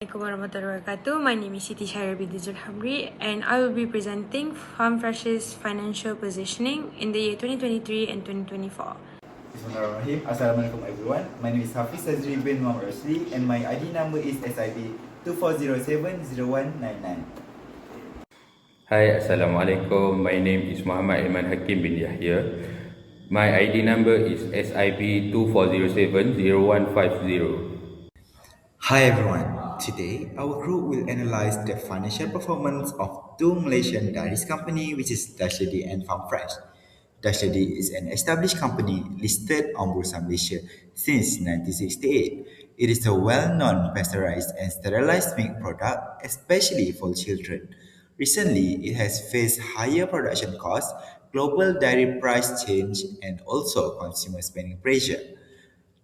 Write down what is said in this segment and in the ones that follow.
Assalamualaikum warahmatullahi wabarakatuh. My name is Siti Syahrir binti Zulhamri and I will be presenting FarmFresh's financial positioning in the year 2023 and 2024. Bismillahirrahmanirrahim. Assalamualaikum everyone. My name is Hafiz Azri bin Muhammad Rashidi and my ID number is SIB 24070199. Hi, Assalamualaikum. My name is Muhammad Iman Hakim bin Yahya. My ID number is SIB 24070150. Hi everyone. Today, our group will analyze the financial performance of two Malaysian dairies company, which is Dashlady and FarmFresh. Dashlady is an established company listed on Bursa Malaysia since 1968. It is a well-known pasteurized and sterilized milk product, especially for children. Recently, it has faced higher production costs, global dairy price change, and also consumer spending pressure.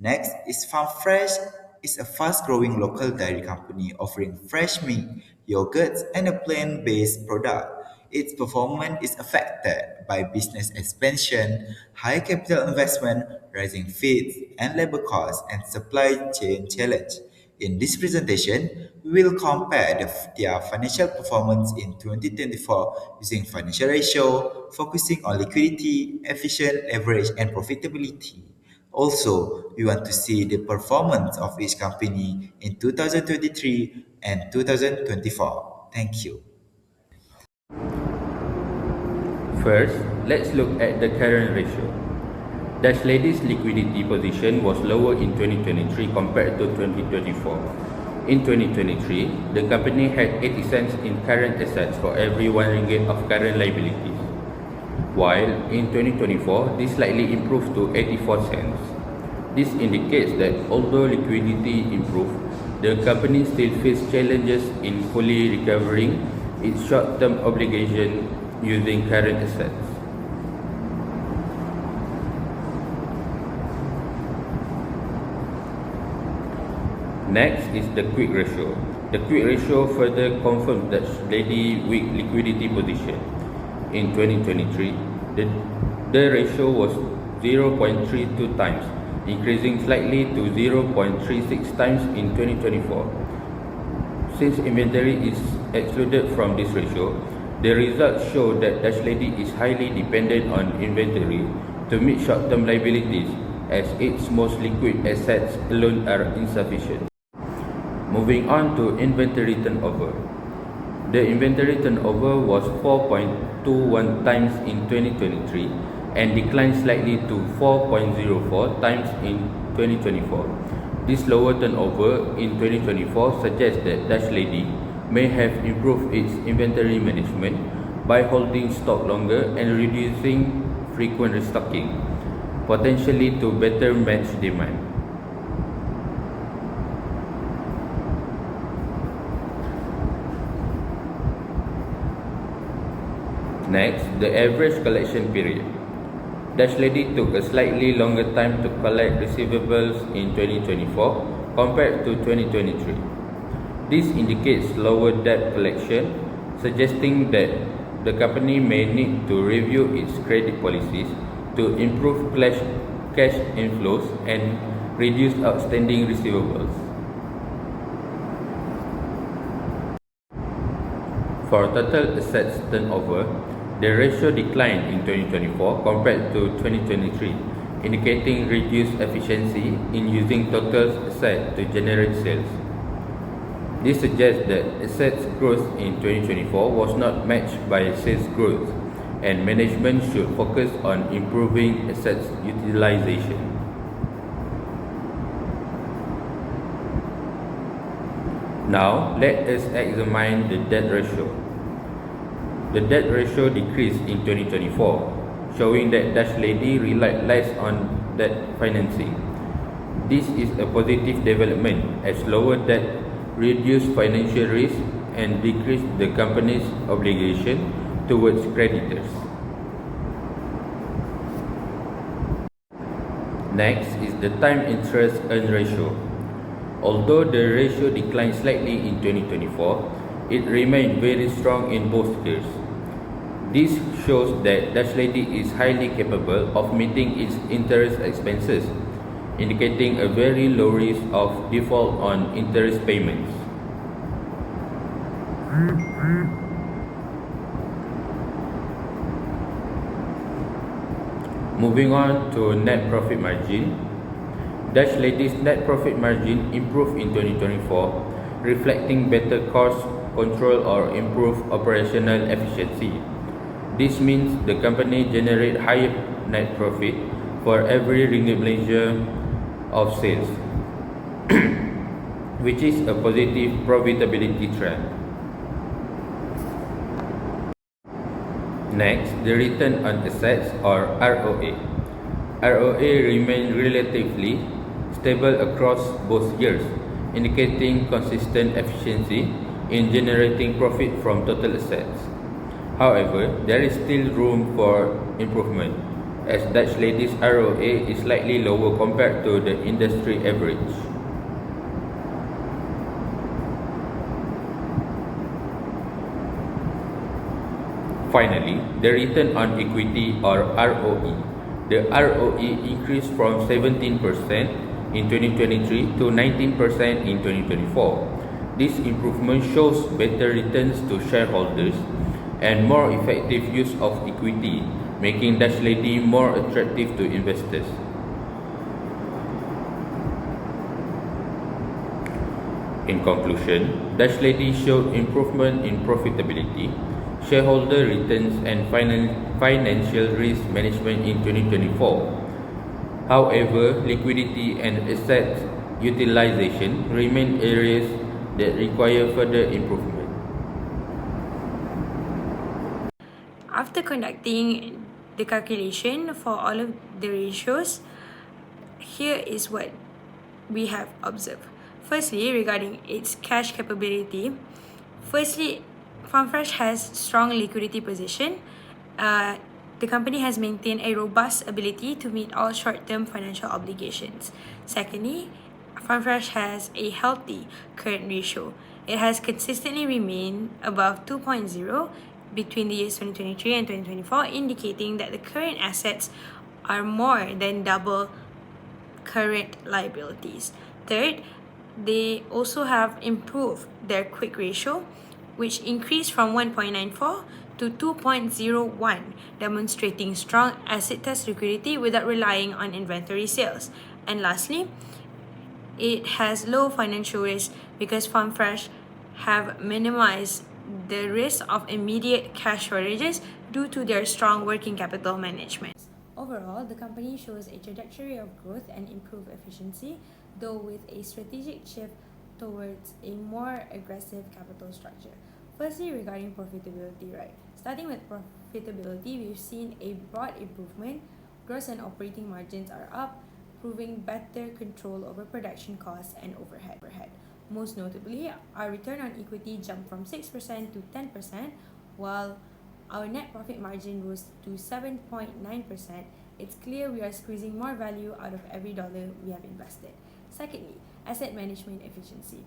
Next is FarmFresh is a fast-growing local dairy company offering fresh milk, yogurts, and a plant-based product. Its performance is affected by business expansion, high capital investment, rising feeds and labor costs, and supply chain challenge. In this presentation, we will compare their financial performance in 2024 using financial ratio, focusing on liquidity, efficient leverage, and profitability. Also, we want to see the performance of each company in 2023 and 2024. Thank you. First, let's look at the current ratio. Dashlady's liquidity position was lower in 2023 compared to 2024. In 2023, the company had 80 cents in current assets for every 1 ringgit of current liabilities, while in 2024, this slightly improved to 84 cents. This indicates that although liquidity improved, the company still faced challenges in fully recovering its short-term obligation using current assets. Next is the quick ratio. The quick ratio further confirms Dashlady's weak liquidity position. In 2023, the ratio was 0.32 times, increasing slightly to 0.36 times in 2024. Since inventory is excluded from this ratio, the results show that Dashlady is highly dependent on inventory to meet short-term liabilities, as its most liquid assets alone are insufficient. Moving on to inventory turnover. The inventory turnover was 4.21 times in 2023 and declined slightly to 4.04 times in 2024. This lower turnover in 2024 suggests that Dashlady may have improved its inventory management by holding stock longer and reducing frequent restocking, potentially to better match demand. Next, the average collection period. Dashlady took a slightly longer time to collect receivables in 2024 compared to 2023. This indicates lower debt collection, suggesting that the company may need to review its credit policies to improve cash inflows and reduce outstanding receivables. For total assets turnover, the ratio declined in 2024 compared to 2023, indicating reduced efficiency in using total assets to generate sales. This suggests that assets growth in 2024 was not matched by sales growth, and management should focus on improving assets utilization. Now, let us examine the debt ratio. The debt ratio decreased in 2024, showing that Dashlady relied less on debt financing. This is a positive development as lower debt reduced financial risk and decreased the company's obligation towards creditors. Next is the time interest earned ratio. Although the ratio declined slightly in 2024, it remained very strong in both years. This shows that Dashlady is highly capable of meeting its interest expenses, indicating a very low risk of default on interest payments. Moving on to net profit margin. Dutch Lady's net profit margin improved in 2024, reflecting better cost control or improved operational efficiency. This means the company generate higher net profit for every ringgit Malaysia of sales, which is a positive profitability trend. Next, the return on assets or ROA. ROA remained relatively stable across both years, indicating consistent efficiency in generating profit from total assets. However, there is still room for improvement, as Dutch Lady's ROA is slightly lower compared to the industry average. Finally, the return on equity or ROE. The ROE increased from 17% in 2023 to 19% in 2024. This improvement shows better returns to shareholders and more effective use of equity, making Dutch Lady more attractive to investors. In conclusion, Dutch Lady showed improvement in profitability, shareholder returns and financial risk management in 2024. However, liquidity and asset utilization remain areas that require further improvement. After conducting the calculation for all of the ratios, here is what we have observed. Firstly, regarding its cash capability, FarmFresh has strong liquidity position. The company has maintained a robust ability to meet all short-term financial obligations. Secondly, FarmFresh has a healthy current ratio. It has consistently remained above 2.0 between the years 2023 and 2024, indicating that the current assets are more than double current liabilities. Third, they also have improved their quick ratio, which increased from 1.94 to 2.01, demonstrating strong asset test liquidity without relying on inventory sales. And lastly, it has low financial risk because FarmFresh have minimized the risk of immediate cash shortages due to their strong working capital management. Overall, the company shows a trajectory of growth and improved efficiency, though with a strategic shift towards a more aggressive capital structure. Firstly, regarding profitability, right? Starting with profitability, we've seen a broad improvement. Gross and operating margins are up, proving better control over production costs and overhead. Most notably, our return on equity jumped from 6% to 10%, while our net profit margin rose to 7.9%. It's clear we are squeezing more value out of every dollar we have invested. Secondly, asset management efficiency.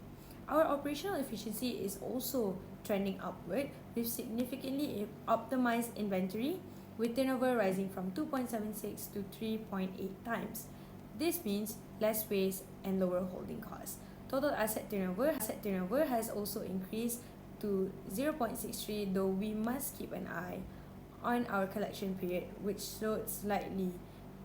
Our operational efficiency is also trending upward. We've significantly optimized inventory, with turnover rising from 2.76 to 3.8 times. This means less waste and lower holding costs. Total asset turnover has also increased to 0.63, though we must keep an eye on our collection period, which slowed slightly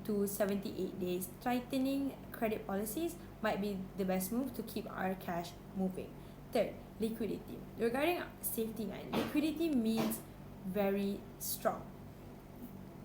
to 78 days. Tightening credit policies might be the best move to keep our cash moving. Third, liquidity. Regarding safety net, liquidity means very strong.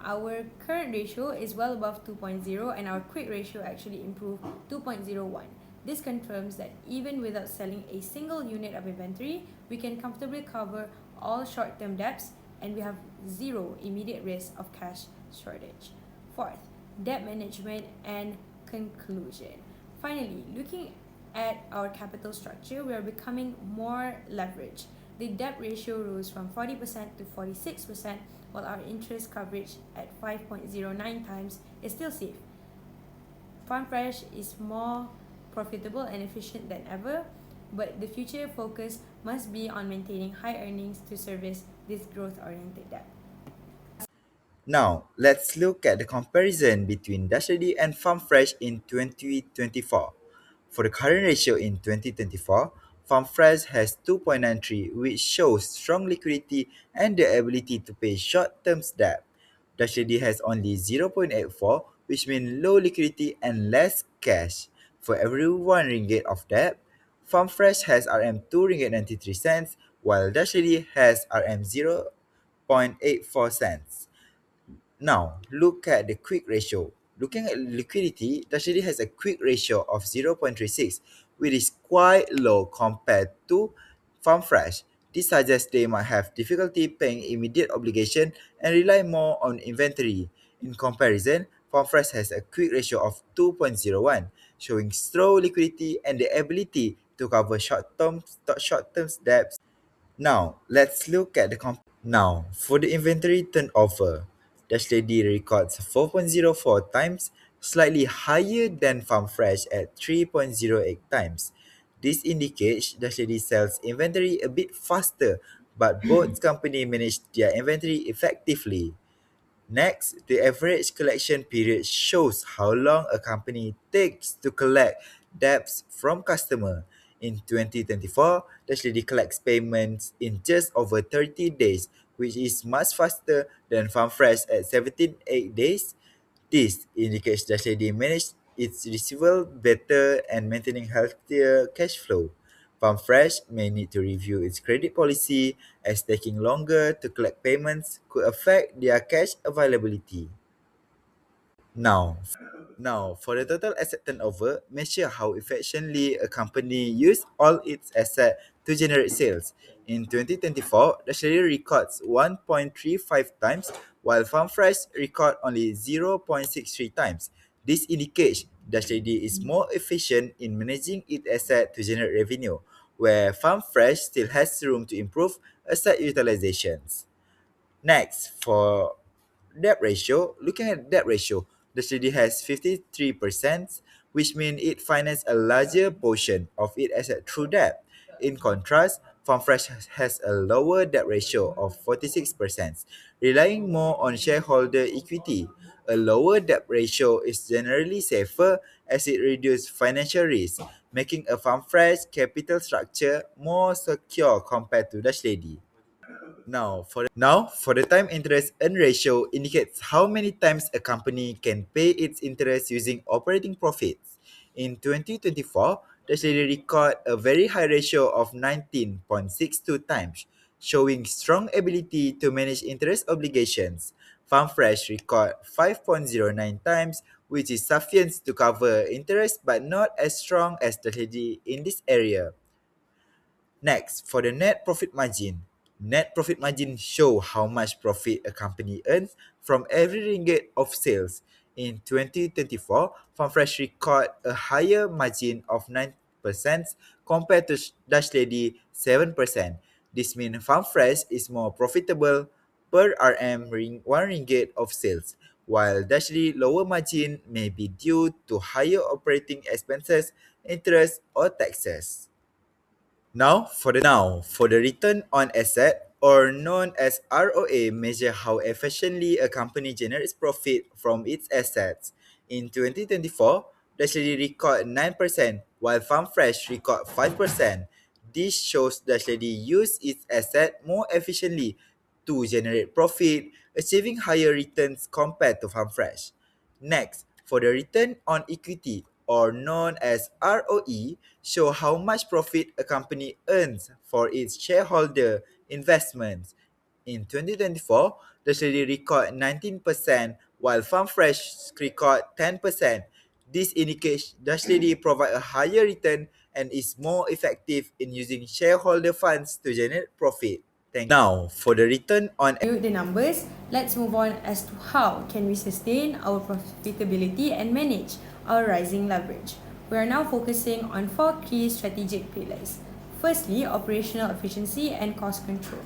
Our current ratio is well above 2.0 and our quick ratio actually improved 2.01. This confirms that even without selling a single unit of inventory, we can comfortably cover all short-term debts and we have zero immediate risk of cash shortage. Fourth, debt management and conclusion. Finally, looking at our capital structure, we are becoming more leveraged. The debt ratio rose from 40% to 46%, while our interest coverage at 5.09 times is still safe. FarmFresh is more profitable and efficient than ever, but the future focus must be on maintaining high earnings to service this growth-oriented debt. Now, let's look at the comparison between Dashady and FarmFresh in 2024. For the current ratio in 2024, FarmFresh has 2.93, which shows strong liquidity and the ability to pay short-term debt. Dashlady has only 0.84, which means low liquidity and less cash. For every 1 ringgit of debt, FarmFresh has Rm 2 ringgit 93 cents, while Dashlady has Rm 0.84 cents. Now, look at the quick ratio. Looking at liquidity, Dashlady has a quick ratio of 0.36, which is quite low compared to FarmFresh. This suggests they might have difficulty paying immediate obligation and rely more on inventory. In comparison, FarmFresh has a quick ratio of 2.01, showing strong liquidity and the ability to cover short-term debts. Now, let's look at the Now, for the inventory turnover, Dashlady records 4.04 times, slightly higher than FarmFresh at 3.08 times. This indicates Dashlady sells inventory a bit faster, but both companies manage their inventory effectively. Next, the average collection period shows how long a company takes to collect debts from customer. In 2024, Dashlady collects payments in just over 30 days, which is much faster than FarmFresh at 17.8 days. This indicates Dashlady managed its receivable better and maintaining healthier cash flow. FarmFresh may need to review its credit policy as taking longer to collect payments could affect their cash availability. Now, for the total asset turnover, measure how efficiently a company used all its asset to generate sales. In 2024, the share records 1.35 times, while FarmFresh record only 0.63 times. This indicates Dashlady is more efficient in managing its asset to generate revenue, where FarmFresh still has room to improve asset utilizations. Next, for debt ratio, looking at debt ratio, the study has 53%, which means it finances a larger portion of its asset through debt. In contrast, FarmFresh has a lower debt ratio of 46%, relying more on shareholder equity. A lower debt ratio is generally safer as it reduces financial risk, making a FarmFresh capital structure more secure compared to Dashlady. Now, for the time interest earn ratio indicates how many times a company can pay its interest using operating profits. In 2024, the study record a very high ratio of 19.62 times, showing strong ability to manage interest obligations. FarmFresh record 5.09 times, which is sufficient to cover interest but not as strong as the study in this area. Next, for the net profit margin. Net profit margin show how much profit a company earns from every ringgit of sales. In 2024, FarmFresh record a higher margin of 9% compared to Dashlady 7%. This means FarmFresh is more profitable per RM 1 ringgit of sales, while Dashlady lower margin may be due to higher operating expenses, interest, or taxes. Now, for the return on asset, or known as ROA, measure how efficiently a company generates profit from its assets. In 2024, Dashlady record 9%, while FarmFresh record 5%. This shows Dashlady used its asset more efficiently to generate profit, achieving higher returns compared to FarmFresh. Next, for the return on equity, or known as ROE, show how much profit a company earns for its shareholder investments. In 2024, the study record 19%, while FarmFresh record 10%. This indicates Dashlady provide a higher return and is more effective in using shareholder funds to generate profit. Thank you. Now, for the return on The numbers, let's move on as to how can we sustain our profitability and manage our rising leverage. We are now focusing on 4 key strategic pillars. Firstly, operational efficiency and cost control.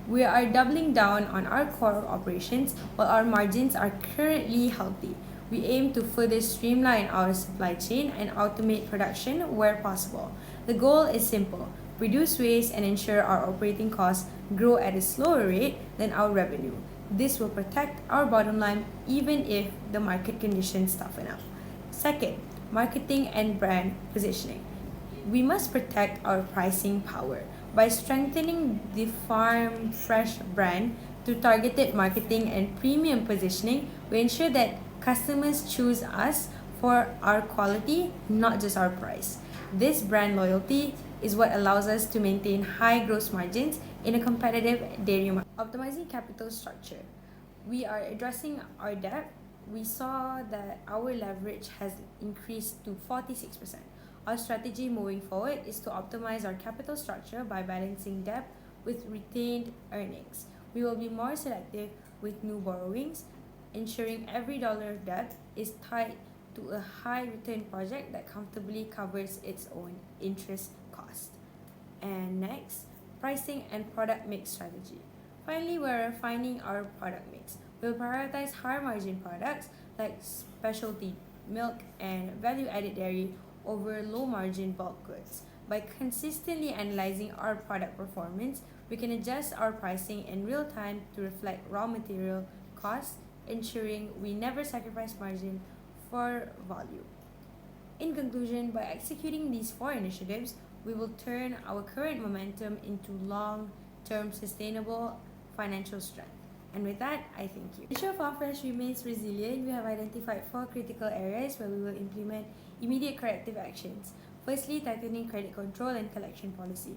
We are doubling down on our core operations while our margins are currently healthy. We aim to further streamline our supply chain and automate production where possible. The goal is simple: reduce waste and ensure our operating costs grow at a slower rate than our revenue. This will protect our bottom line even if the market conditions toughen up. Second, marketing and brand positioning. We must protect our pricing power by strengthening the Farm Fresh brand through targeted marketing and premium positioning. We ensure that customers choose us for our quality, not just our price. This brand loyalty is what allows us to maintain high gross margins in a competitive dairy market. Optimizing capital structure. We are addressing our debt. We saw that our leverage has increased to 46%. Our strategy moving forward is to optimize our capital structure by balancing debt with retained earnings. We will be more selective with new borrowings, ensuring every dollar of debt is tied to a high return project that comfortably covers its own interest cost. And next, pricing and product mix strategy. Finally, we're refining our product mix. We'll prioritize higher margin products like specialty milk and value-added dairy over low-margin bulk goods. By consistently analyzing our product performance, we can adjust our pricing in real time to reflect raw material costs, ensuring we never sacrifice margin for volume. In conclusion, by executing these 4 initiatives, we will turn our current momentum into long-term sustainable financial strength. And with that, I thank you. The issue of Farmfresh remains resilient. We have identified 4 critical areas where we will implement immediate corrective actions. Firstly, tightening credit control and collection policy.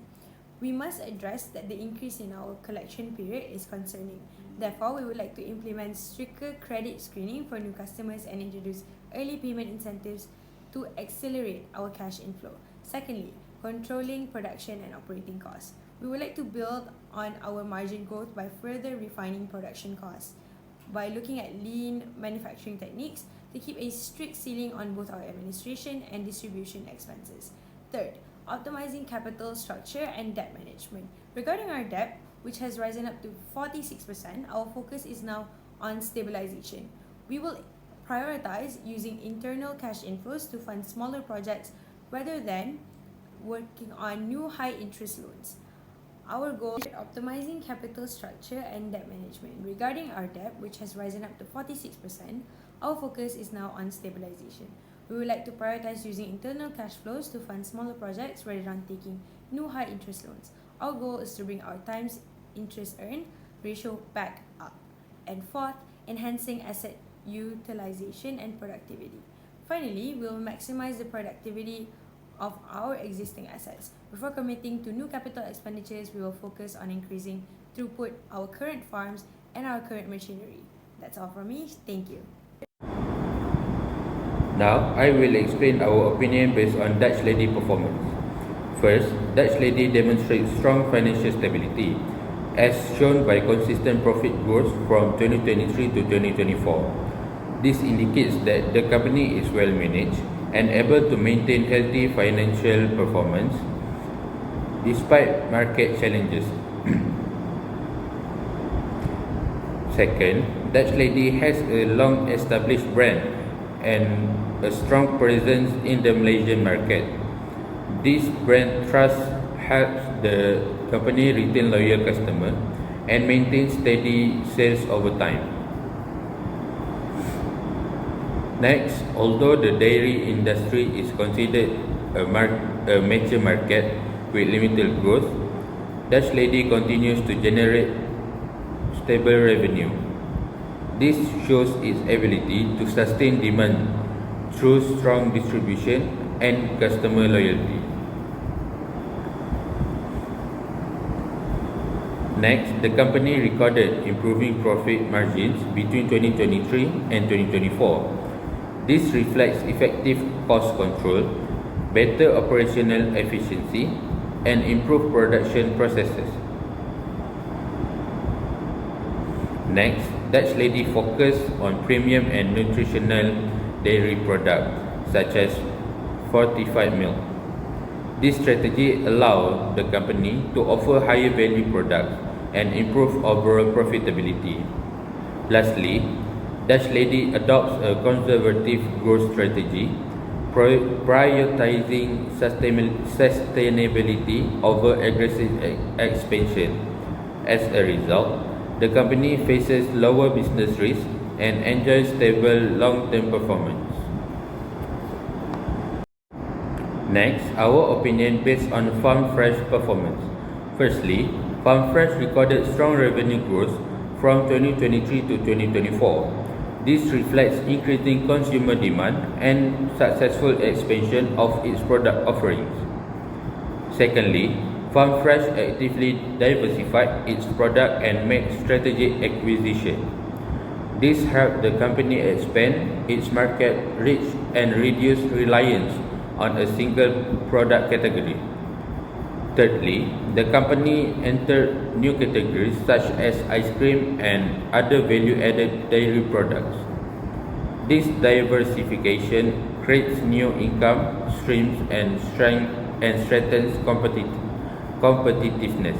We must address that the increase in our collection period is concerning. Therefore, we would like to implement stricter credit screening for new customers and introduce early payment incentives to accelerate our cash inflow. Secondly, controlling production and operating costs. We would like to build on our margin growth by further refining production costs by looking at lean manufacturing techniques to keep a strict ceiling on both our administration and distribution expenses. Third, optimizing capital structure and debt management. Regarding our debt, which has risen up to 46%, our focus is now on stabilization. We will prioritize using internal cash inflows to fund smaller projects rather than working on new high-interest loans. Our goal is optimizing capital structure and debt management. Regarding our debt, which has risen up to 46%, our focus is now on stabilization. We would like to prioritize using internal cash flows to fund smaller projects rather than taking new high-interest loans. Our goal is to bring our times interest earned ratio back up. And fourth, enhancing asset utilization and productivity. Finally, we will maximize the productivity of our existing assets. Before committing to new capital expenditures, we will focus on increasing throughput our current farms and our current machinery. That's all from me. Thank you. Now, I will explain our opinion based on Dutch Lady performance. First, Dutch Lady demonstrates strong financial stability, as shown by consistent profit growth from 2023 to 2024. This indicates that the company is well managed and able to maintain healthy financial performance despite market challenges. Second, Dutch Lady has a long-established brand and a strong presence in the Malaysian market. This brand trust helps the company retain loyal customers and maintain steady sales over time. Next, although the dairy industry is considered a mature market with limited growth, Dutch Lady continues to generate stable revenue. This shows its ability to sustain demand through strong distribution and customer loyalty. Next, the company recorded improving profit margins between 2023 and 2024. This reflects effective cost control, better operational efficiency, and improved production processes. Next, Dutch Lady focused on premium and nutritional dairy products such as fortified milk. This strategy allowed the company to offer higher value products and improve overall profitability. Lastly, Dutch Lady adopts a conservative growth strategy, prioritizing sustainability over aggressive expansion. As a result, the company faces lower business risk and enjoys stable long-term performance. Next, our opinion based on Farm Fresh performance. Firstly, Farm Fresh recorded strong revenue growth from 2023 to 2024. This reflects increasing consumer demand and successful expansion of its product offerings. Secondly, Farm Fresh actively diversified its product and made strategic acquisition. This helped the company expand its market reach and reduce reliance on a single product category. Thirdly, the company entered new categories such as ice cream and other value-added dairy products. This diversification creates new income streams and strengthens competitiveness.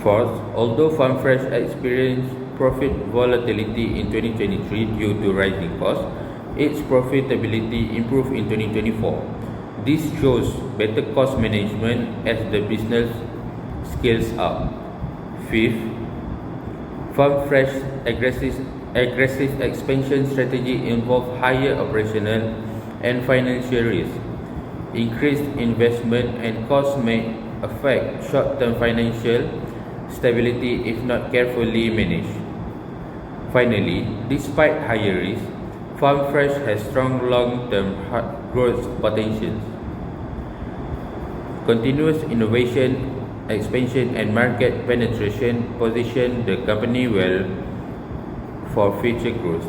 Fourth, although Farm Fresh experienced profit volatility in 2023 due to rising costs, its profitability improved in 2024. This shows better cost management as the business scales up. Fifth, Farm Fresh aggressive expansion strategy involved higher operational and financial risk. Increased investment and costs may affect short-term financial stability if not carefully managed. Finally, despite higher risk, Farm Fresh has strong long-term growth potential. Continuous innovation, expansion, and market penetration position the company well for future growth.